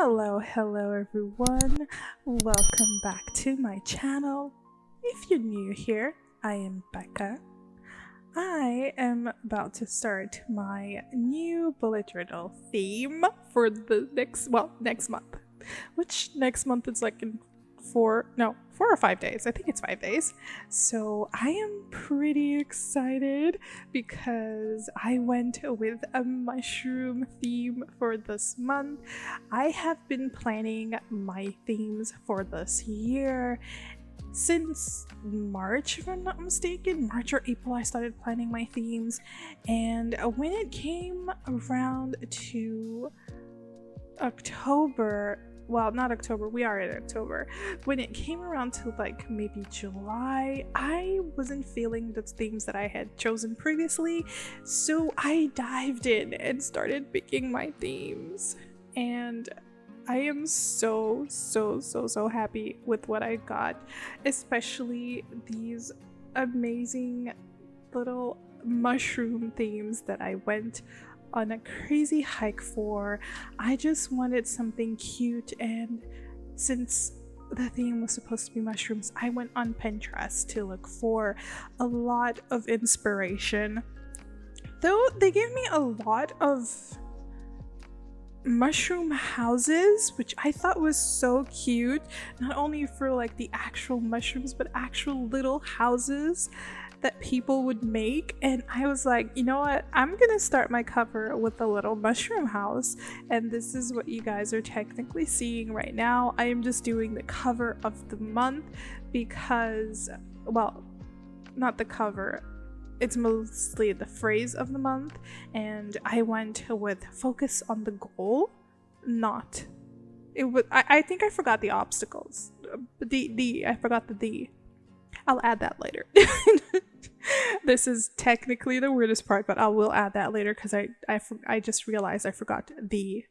Hello everyone. Welcome back to my channel. If you're new here, I am Becca. I am about to start my new bullet journal theme for the next month. Which next month is like in 4 or 5 days. I think it's 5 days. So I am pretty excited because I went with a mushroom theme for this month. I have been planning my themes for this year since March, if I'm not mistaken. March or April I started planning my themes, and when it came around to October, well, not October, we are in October. When it came around to like maybe July, I wasn't feeling the themes that I had chosen previously, so I dived in and started picking my themes. And I am so happy with what I got, especially these amazing little mushroom themes that I went on a crazy hike for. I just wanted something cute, and since the theme was supposed to be mushrooms, I went on Pinterest to look for a lot of inspiration. Though they gave me a lot of mushroom houses, which I thought was so cute, not only for like the actual mushrooms but actual little houses that people would make. And I was like, you know what, I'm gonna start my cover with a little mushroom house, and this is what you guys are technically seeing right now. I am just doing the cover of the month because, well, not the cover, it's mostly the phrase of the month, and I went with focus on the goal, not it was I think I forgot the obstacles. I forgot the D. I'll add that later. This is technically the weirdest part, but I will add that later because I just realized I forgot the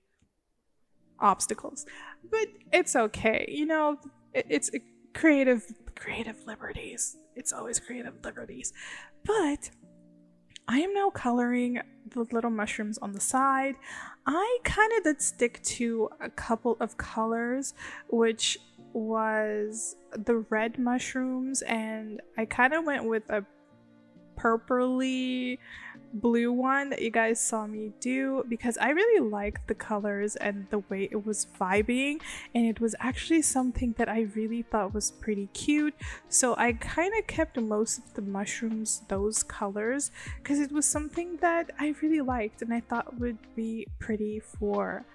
obstacles. But it's okay, you know, it's creative liberties. It's always creative liberties. But I am now coloring the little mushrooms on the side. I kind of did stick to a couple of colors, which was the red mushrooms, and I kind of went with a purpley blue one that you guys saw me do because I really liked the colors and the way it was vibing, and it was actually something that I really thought was pretty cute. So I kind of kept most of the mushrooms those colors because it was something that I really liked and I thought would be pretty for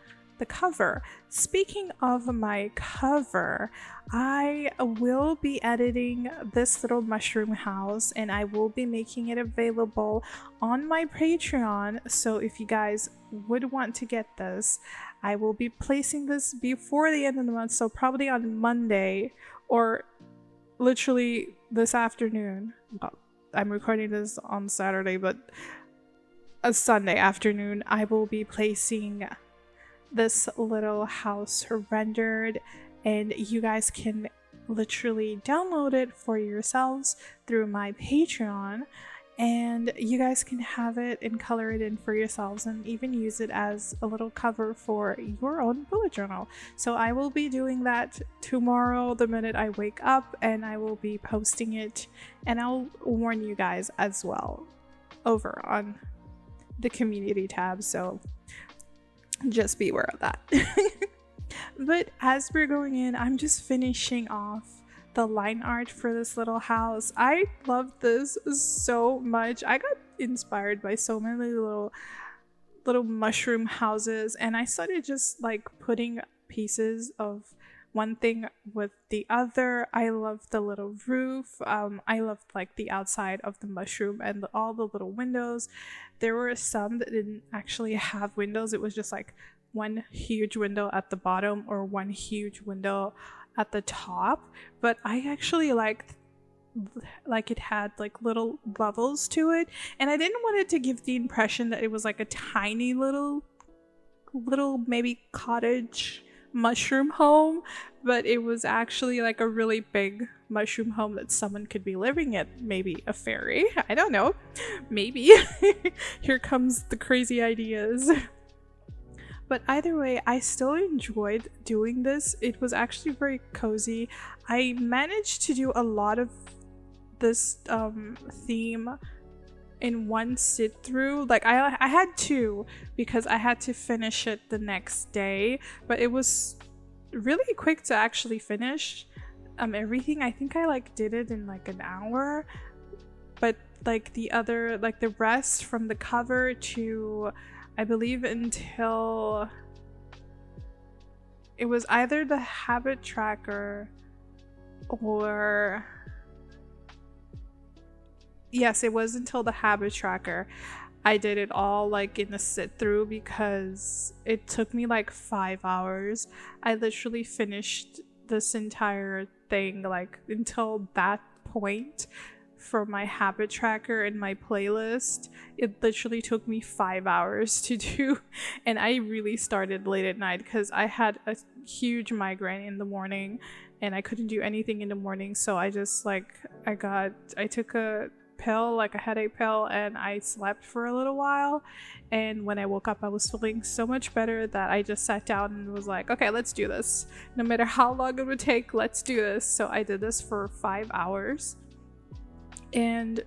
the cover. Speaking of my cover, I will be editing this little mushroom house and I will be making it available on my Patreon. So if you guys would want to get this, I will be placing this before the end of the month, so probably on Monday or literally this afternoon. Well, I'm recording this on Saturday, but a Sunday afternoon I will be placing this little house rendered, and you guys can literally download it for yourselves through my Patreon, and you guys can have it and color it in for yourselves and even use it as a little cover for your own bullet journal. So I will be doing that tomorrow the minute I wake up, and I will be posting it, and I'll warn you guys as well over on the community tab, so just be aware of that. But as we're going in, I'm just finishing off the line art for this little house. I love this so much. I got inspired by so many little mushroom houses, and I started just like putting pieces of one thing with the other. I love the little roof. I loved like the outside of the mushroom and all the little windows. There were some that didn't actually have windows. It was just like one huge window at the bottom or one huge window at the top. But I actually liked like it had like little levels to it, and I didn't want it to give the impression that it was like a tiny little maybe cottage mushroom home, but it was actually like a really big mushroom home that someone could be living in. Maybe a fairy, I don't know, maybe. Here comes the crazy ideas. But either way, I still enjoyed doing this. It was actually very cozy. I managed to do a lot of this theme in one sit through. Like I had two because I had to finish it the next day, but it was really quick to actually finish everything. I think I like did it in like an hour, but like the rest from the cover to, I believe, until it was either the habit tracker or yes, it was until the habit tracker. I did it all like in a sit through because it took me like 5 hours. I literally finished this entire thing like until that point for my habit tracker and my playlist. It literally took me 5 hours to do, and I really started late at night because I had a huge migraine in the morning and I couldn't do anything in the morning. So I just like I took a pill, like a headache pill, and I slept for a little while, and when I woke up I was feeling so much better that I just sat down and was like, okay, let's do this. No matter how long it would take, let's do this. So I did this for 5 hours, and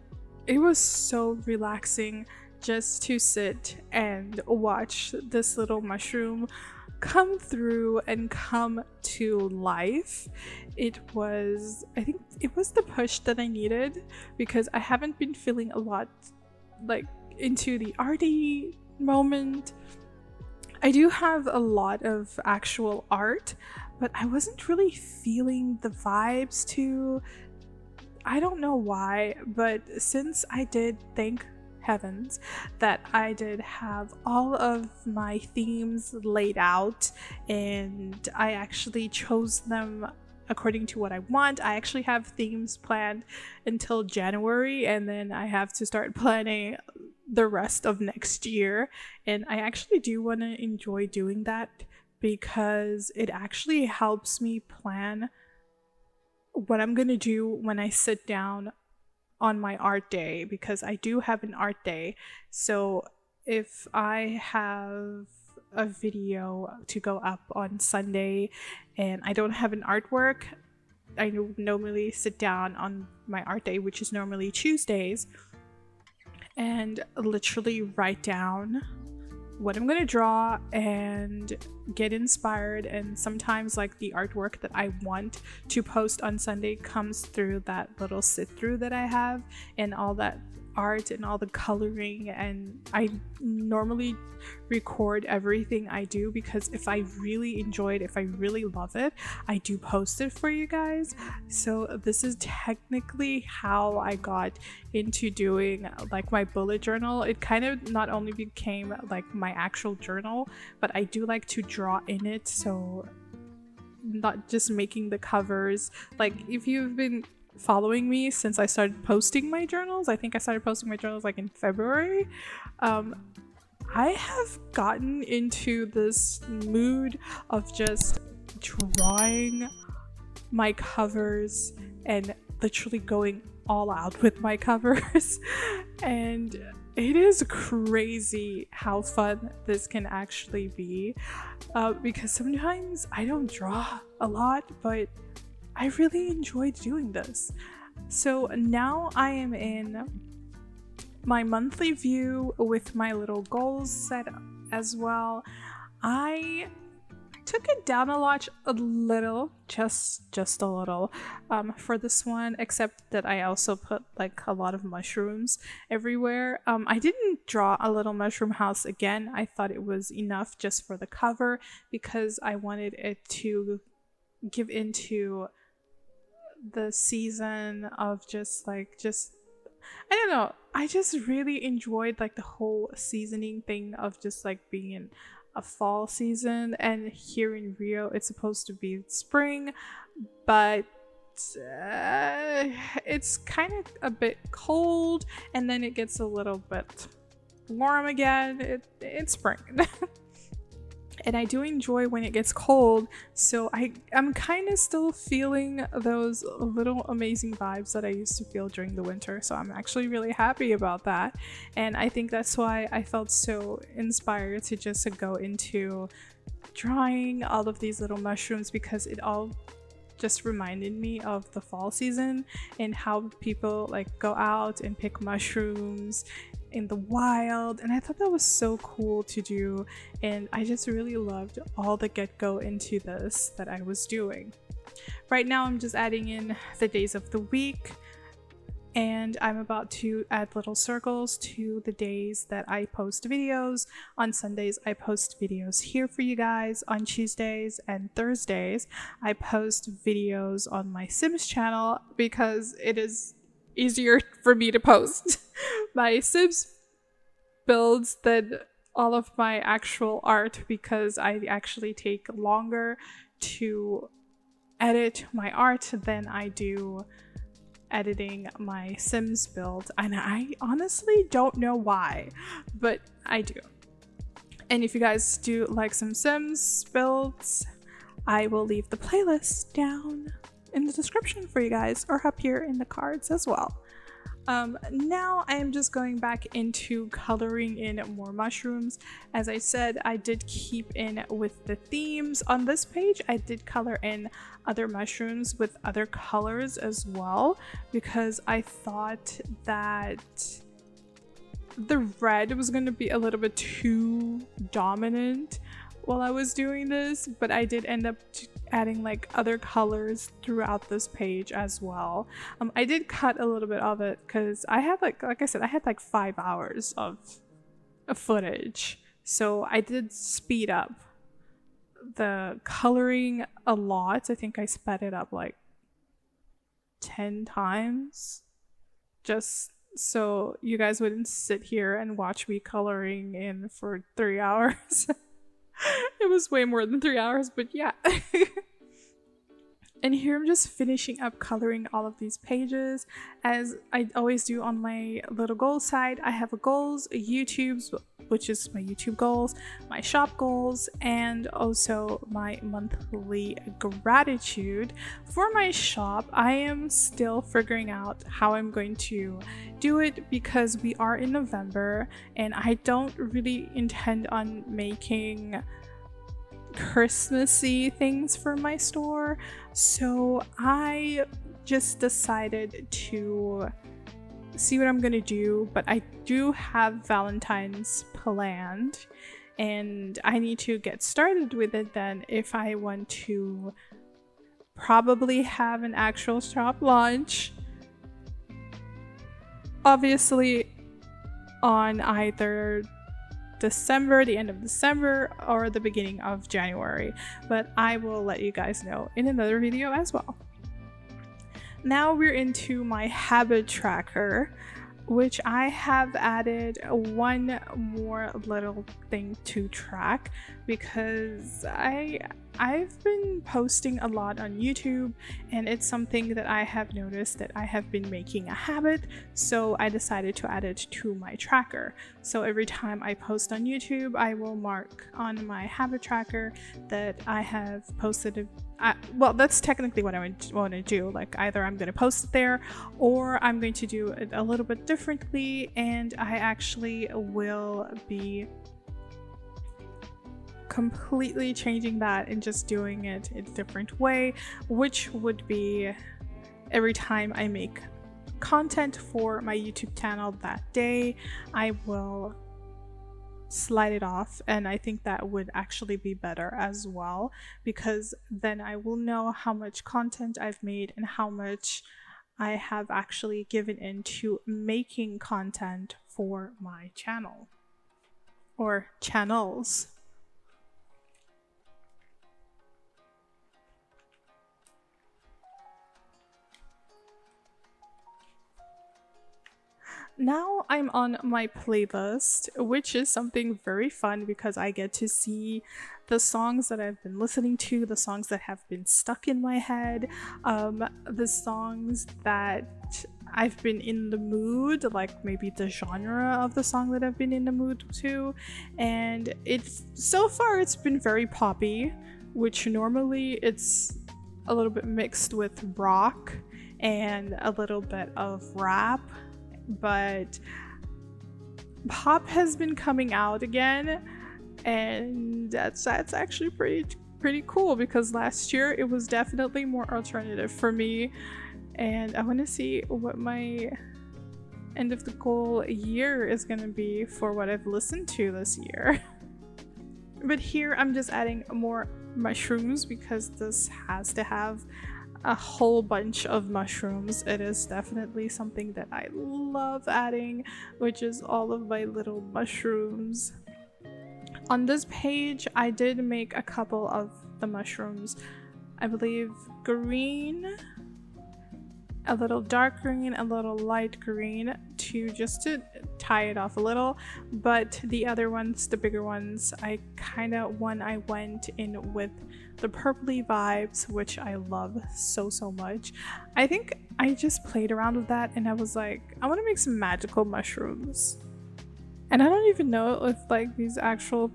it was so relaxing just to sit and watch this little mushroom come through and come to life. It was, I think it was the push that I needed because I haven't been feeling a lot like into the arty moment. I do have a lot of actual art, but I wasn't really feeling the vibes to, I don't know why, but since I did, thank heavens that I did have all of my themes laid out and I actually chose them according to what I want. I actually have themes planned until January, and then I have to start planning the rest of next year, and I actually do want to enjoy doing that because it actually helps me plan what I'm gonna do when I sit down on my art day, because I do have an art day. So if I have a video to go up on Sunday and I don't have an artwork, I normally sit down on my art day, which is normally Tuesdays, and literally write down what I'm gonna draw and get inspired. And sometimes like the artwork that I want to post on Sunday comes through that little sit through that I have, and all that art and all the coloring, and I normally record everything I do because if I really enjoy it, if I really love it, I do post it for you guys. So this is technically how I got into doing like my bullet journal. It kind of not only became like my actual journal, but I do like to draw in it, so not just making the covers. Like if you've been following me since I started posting my journals, I think I started posting my journals like in February, I have gotten into this mood of just drawing my covers and literally going all out with my covers and it is crazy how fun this can actually be, because sometimes I don't draw a lot, but I really enjoyed doing this. So now I am in my monthly view with my little goals set as well. I took it down a little, just a little, for this one, except that I also put like a lot of mushrooms everywhere. I didn't draw a little mushroom house again. I thought it was enough just for the cover because I wanted it to give into the season of just I don't know, I just really enjoyed like the whole seasoning thing of just like being in a fall season, and here in Rio it's supposed to be spring, but it's kind of a bit cold and then it gets a little bit warm again. It's spring. and I do enjoy when it gets cold, so I'm kind of still feeling those little amazing vibes that I used to feel during the winter, so I'm actually really happy about that. And I think that's why I felt so inspired to just go into drawing all of these little mushrooms, because it all just reminded me of the fall season and how people like go out and pick mushrooms in the wild, and I thought that was so cool to do, and I just really loved all the get-go into this that I was doing. Right now I'm just adding in the days of the week, and I'm about to add little circles to the days that I post videos. On Sundays, I post videos here for you guys. On Tuesdays and Thursdays, I post videos on my Sims channel because it is easier for me to post my Sims builds than all of my actual art, because I actually take longer to edit my art than I do editing my Sims build, and I honestly don't know why, but I do. And if you guys do like some Sims builds, I will leave the playlist down in the description for you guys, or up here in the cards as well. Now I am just going back into coloring in more mushrooms. As I said, I did keep in with the themes. On this page, I did color in other mushrooms with other colors as well, because I thought that the red was going to be a little bit too dominant while I was doing this, but I did end up adding like other colors throughout this page as well. I did cut a little bit of it because I had like I said, I had like 5 hours of footage, so I did speed up the coloring a lot. I think I sped it up like 10 times just so you guys wouldn't sit here and watch me coloring in for 3 hours. It was way more than 3 hours, but yeah. And here I'm just finishing up coloring all of these pages. As I always do on my little goal side, I have a goals, a YouTube's, which is my YouTube goals, my shop goals, and also my monthly gratitude. For my shop, I am still figuring out how I'm going to do it, because we are in November and I don't really intend on making Christmassy things for my store, so I just decided to see what I'm gonna do. But I do have Valentine's planned, and I need to get started with it then if I want to probably have an actual shop launch, obviously on either December, the end of December, or the beginning of January, but I will let you guys know in another video as well. Now we're into my habit tracker, which I have added one more little thing to track, because I've been posting a lot on YouTube, and it's something that I have noticed that I have been making a habit, so I decided to add it to my tracker. So every time I post on YouTube, I will mark on my habit tracker that I have posted well, that's technically what I want to do. Like, either I'm going to post it there, or I'm going to do it a little bit differently, and I actually will be completely changing that and just doing it in a different way, which would be every time I make content for my YouTube channel that day, I will slide it off. And I think that would actually be better as well, because then I will know how much content I've made and how much I have actually given into making content for my channel, or channels. Now I'm on my playlist, which is something very fun because I get to see the songs that I've been listening to, the songs that have been stuck in my head, the songs that I've been in the mood, like maybe the genre of the song that I've been in the mood to. And it's so far it's been very poppy, which normally it's a little bit mixed with rock and a little bit of rap, but pop has been coming out again, and that's actually pretty cool, because last year it was definitely more alternative for me, and I want to see what my end of the goal year is going to be for what I've listened to this year. But here I'm just adding more mushrooms because this has to have a whole bunch of mushrooms. It is definitely something that I love adding, which is all of my little mushrooms. On this page, I did make a couple of the mushrooms. I believe green, a little dark green, a little light green, just to tie it off a little. But the other ones, the bigger ones, I went in with the purpley vibes, which I love so much. I think I just played around with that and I was like, I want to make some magical mushrooms. And I don't even know if like these actual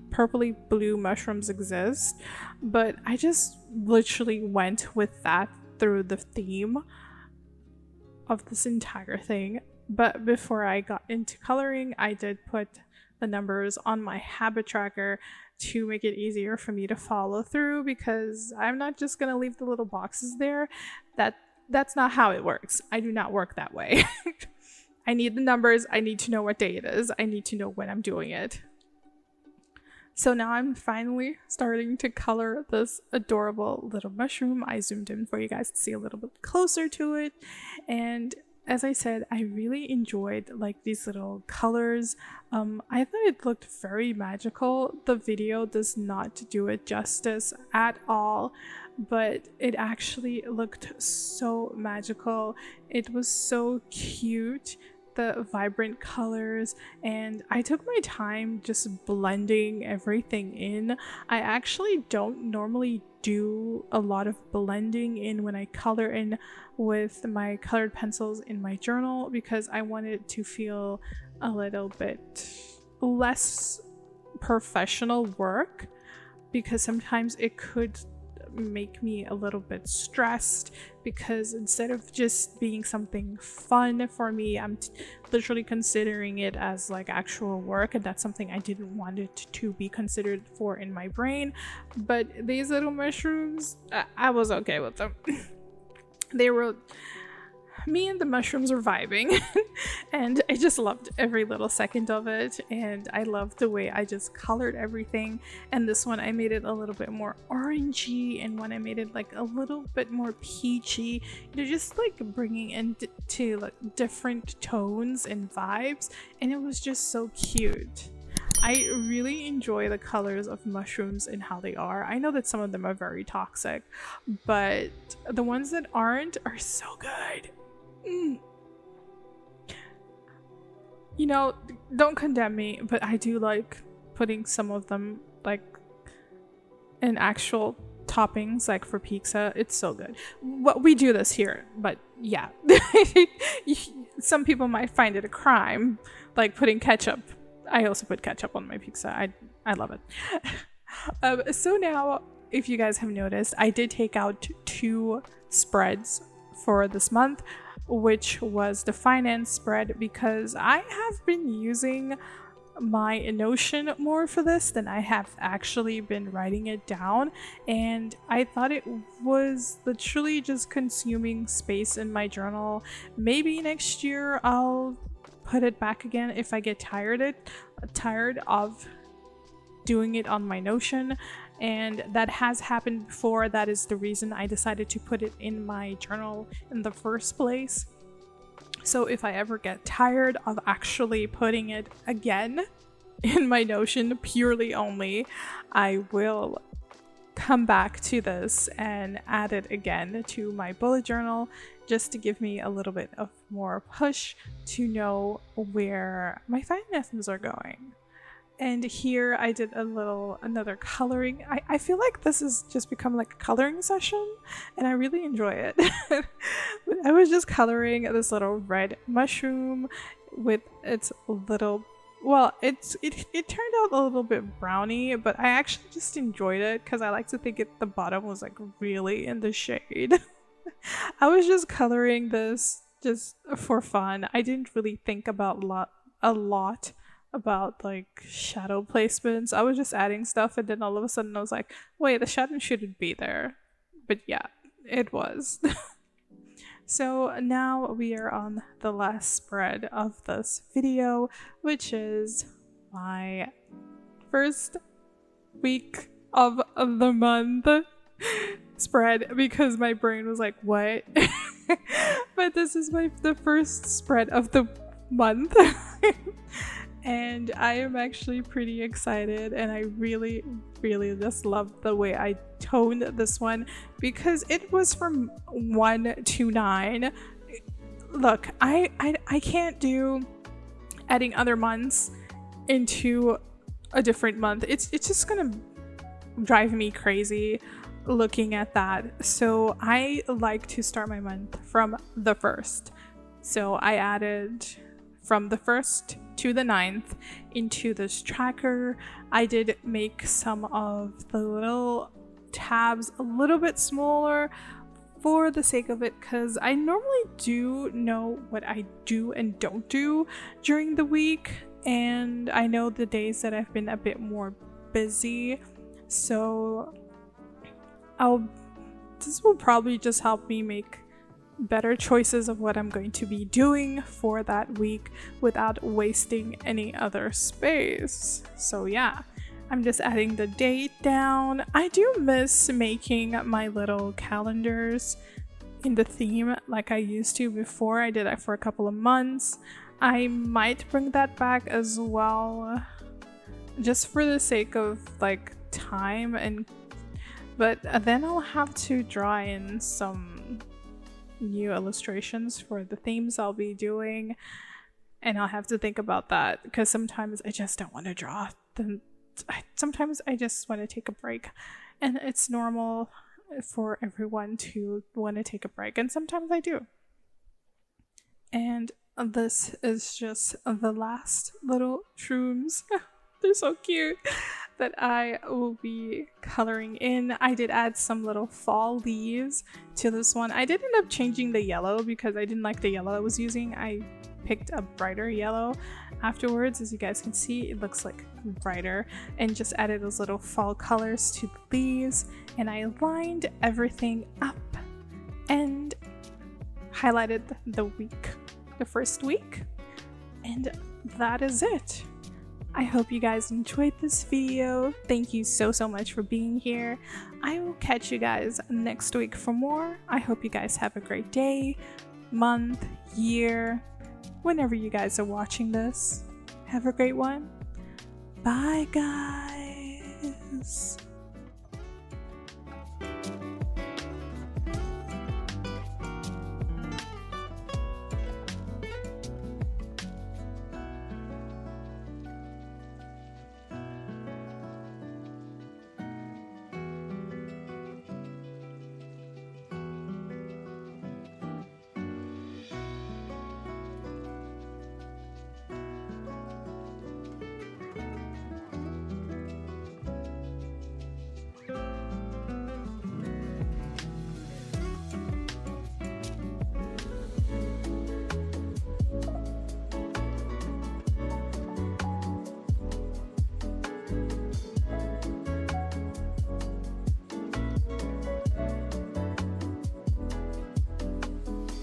purpley blue mushrooms exist, but I just literally went with that through the theme of this entire thing. But before I got into coloring, I did put the numbers on my habit tracker to make it easier for me to follow through, because I'm not just gonna leave the little boxes there. That's not how it works. I do not work that way. I need the numbers. I need to know what day it is. I need to know when I'm doing it. So now I'm finally starting to color this adorable little mushroom. I zoomed in for you guys to see a little bit closer to it. And as I said, I really enjoyed like these little colors. I thought it looked very magical. The video does not do it justice at all, but it actually looked so magical. It was so cute, the vibrant colors, and I took my time just blending everything in. I actually don't normally do a lot of blending in when I color in with my colored pencils in my journal, because I want it to feel a little bit less professional work, because sometimes it could make me a little bit stressed, because instead of just being something fun for me, I'm literally considering it as like actual work, and that's something I didn't want it to be considered for in my brain. But these little mushrooms, I was okay with them. Me and the mushrooms are vibing and I just loved every little second of it, and I loved the way I just colored everything. And this one I made it a little bit more orangey, and one I made it like a little bit more peachy, just like bringing into like different tones and vibes, and it was just so cute. I really enjoy the colors of mushrooms and how they are. I know that some of them are very toxic, but the ones that aren't are so good. You know, don't condemn me, but I do like putting some of them like in actual toppings, like for pizza. It's so good. Well, we do this here, but yeah. Some people might find it a crime, like putting ketchup. I also put ketchup on my pizza. I love it. So now, if you guys have noticed, I did take out 2 spreads for this month, which was the finance spread, because I have been using my Notion more for this than I have actually been writing it down, and I thought it was literally just consuming space in my journal. Maybe next year I'll put it back again if I get tired of doing it on my Notion, and that has happened before. That is the reason I decided to put it in my journal in the first place. So if I ever get tired of actually putting it again in my Notion purely only, I will come back to this and add it again to my bullet journal, just to give me a little bit of more push to know where my finances are going. And here I did another coloring. I feel like this has just become like a coloring session and I really enjoy it. But I was just coloring this little red mushroom with its little, well, it turned out a little bit browny, but I actually just enjoyed it because I like to think the bottom was like really in the shade. I was just coloring this just for fun. I didn't really think about a lot about like shadow placements. I was just adding stuff and then all of a sudden I was like, wait, the shadow shouldn't be there. But yeah, it was. So now we are on the last spread of this video, which is my first week of the month spread, because my brain was like, what? But this is the first spread of the month. And I am actually pretty excited, and I really just love the way I toned this one because it was from 1 to 9. Look, I can't do adding other months into a different month. It's just gonna drive me crazy looking at that. So I like to start my month from the 1st. So I added from the 1st to the 9th into this tracker. I did make some of the little tabs a little bit smaller for the sake of it, because I normally do know what I do and don't do during the week, and I know the days that I've been a bit more busy. So this will probably just help me make better choices of what I'm going to be doing for that week without wasting any other space. So yeah, I'm just adding the date down. I do miss making my little calendars in the theme like I used to before. I did that for a couple of months. I might bring that back as well, just for the sake of like time, but then I'll have to draw in some new illustrations for the themes I'll be doing, and I'll have to think about that because sometimes I just don't want to draw. Sometimes I just want to take a break, and it's normal for everyone to want to take a break, and sometimes I do. And this is just the last little shrooms. They're so cute, that I will be coloring in. I did add some little fall leaves to this one. I did end up changing the yellow because I didn't like the yellow I was using. I picked a brighter yellow afterwards. As you guys can see, it looks like brighter, and just added those little fall colors to the leaves, and I lined everything up and highlighted the first week, and that is it. I hope you guys enjoyed this video. Thank you so much for being here. I will catch you guys next week for more. I hope you guys have a great day, month, year, whenever you guys are watching this. Have a great one. Bye guys.